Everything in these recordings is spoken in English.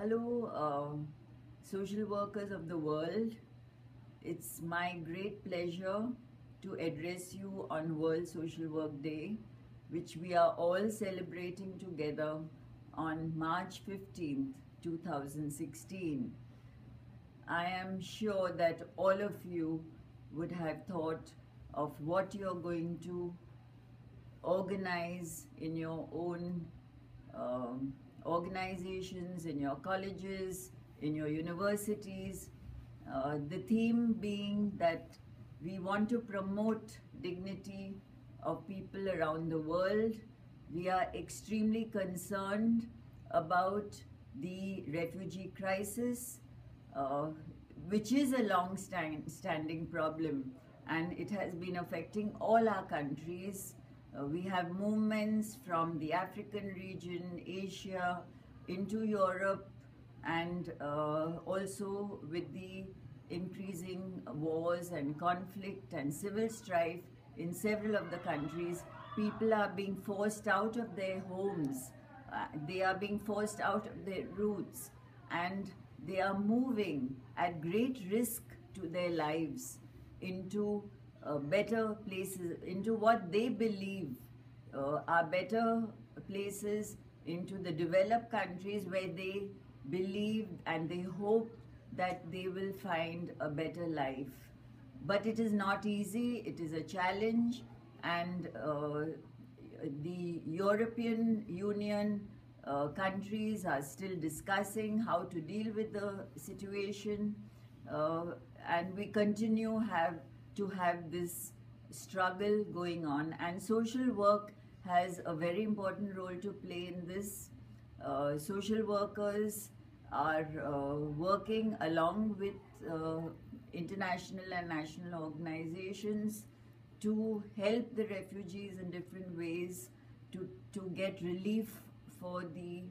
Hello, social workers of the world. It's my great pleasure to address you on World Social Work Day, which we are all celebrating together on March 15th, 2016. I am sure that all of you would have thought of what you're going to organize in your own organizations, in your colleges, in your universities. The theme being that we want to promote dignity of people around the world. We are extremely concerned about the refugee crisis, uh, which is a long-standing problem, and it has been affecting all our countries. We have movements from the African region, Asia, into Europe, and also with the increasing wars and conflict and civil strife in several of the countries, people are being forced out of their homes. They are being forced out of their roots, and they are moving at great risk to their lives into better places, into what they believe are better places, into the developed countries where they believe and they hope that they will find a better life. But it is not easy, it is a challenge, and the European Union countries are still discussing how to deal with the situation, and we continue to have this struggle going on, and social work has a very important role to play in this. Social workers are working along with international and national organizations to help the refugees in different ways, to get relief for the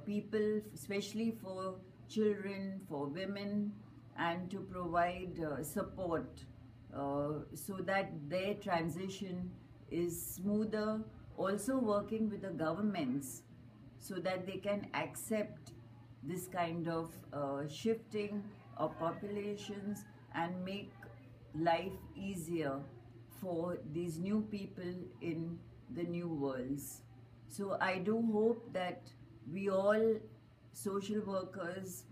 people, especially for children, for women, and to provide support so that their transition is smoother. Also working with the governments so that they can accept this kind of shifting of populations and make life easier for these new people in the new worlds. So I do hope that we all social workers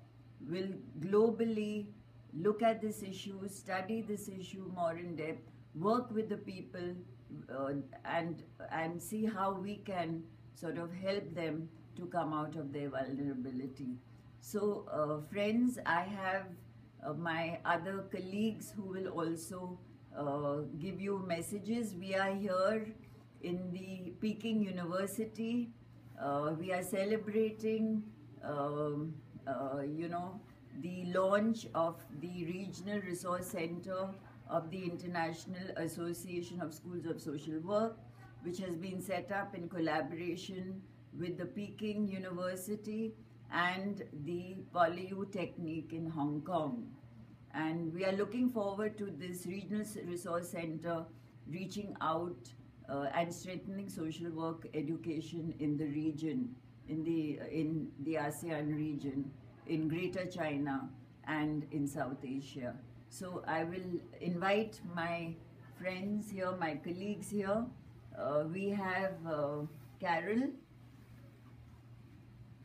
will globally look at this issue, study this issue more in depth, work with the people, and see how we can sort of help them to come out of their vulnerability. So friends, I have my other colleagues who will also give you messages. We are here in the Peking University. We are celebrating the launch of the Regional Resource Center of the International Association of Schools of Social Work, which has been set up in collaboration with the Peking University and the Polytechnic in Hong Kong. And we are looking forward to this Regional Resource Center reaching out and strengthening social work education in the region, in the ASEAN region, in Greater China, and in South Asia. So I will invite my friends here, my colleagues here. We have Carol,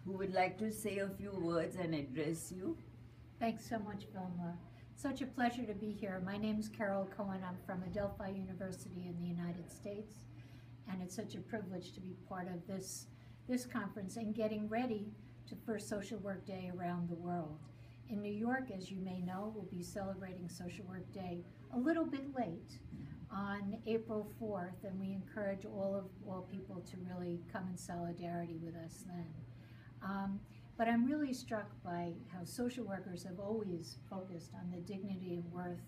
who would like to say a few words and address you. Thanks so much, Vilma. Such a pleasure to be here. My name is Carol Cohen. I'm from Adelphi University in the United States, and it's such a privilege to be part of this conference and getting ready for Social Work Day around the world. In New York, as you may know, we'll be celebrating Social Work Day a little bit late on April 4th, and we encourage all people to really come in solidarity with us then. But I'm really struck by how social workers have always focused on the dignity and worth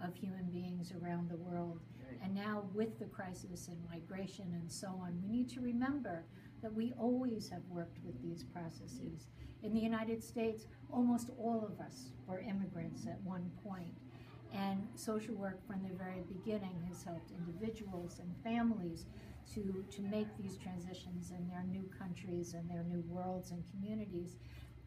of human beings around the world. And now with the crisis in migration and so on, we need to remember that we always have worked with these processes. In the United States, almost all of us were immigrants at one point. And social work from the very beginning has helped individuals and families to make these transitions in their new countries and their new worlds and communities.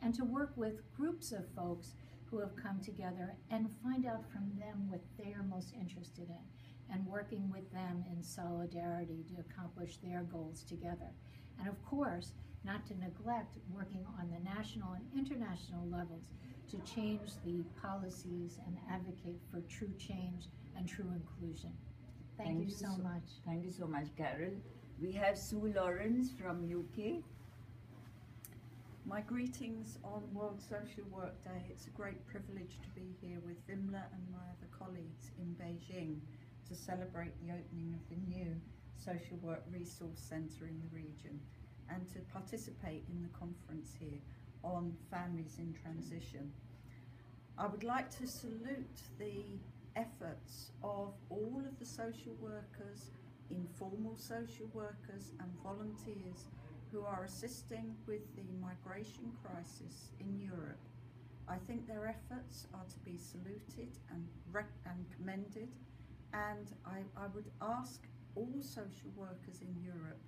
and to work with groups of folks who have come together and find out from them what they are most interested in, and working with them in solidarity to accomplish their goals together. And of course, not to neglect working on the national and international levels to change the policies and advocate for true change and true inclusion. Thank you so much. Thank you so much, Carol. We have Sue Lawrence from UK. My greetings on World Social Work Day. It's a great privilege to be here with Vimla and my other colleagues in Beijing to celebrate the opening of the new Social Work Resource Centre in the region and to participate in the conference here on families in transition. I would like to salute the efforts of all of the social workers, informal social workers and volunteers who are assisting with the migration crisis in Europe. I think their efforts are to be saluted and commended, and I would ask all social workers in Europe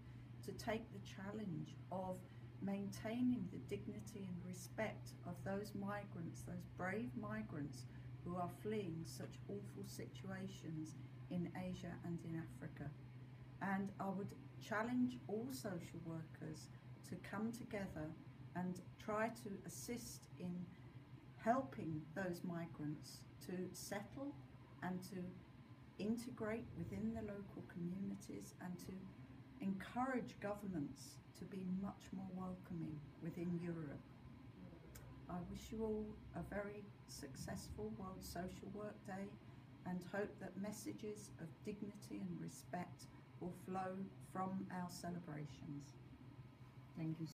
to take the challenge of maintaining the dignity and respect of those migrants, those brave migrants who are fleeing such awful situations in Asia and in Africa. And I would challenge all social workers to come together and try to assist in helping those migrants to settle and to integrate within the local communities and to encourage governments to be much more welcoming within Europe. I wish you all a very successful World Social Work Day and hope that messages of dignity and respect will flow from our celebrations. Thank you.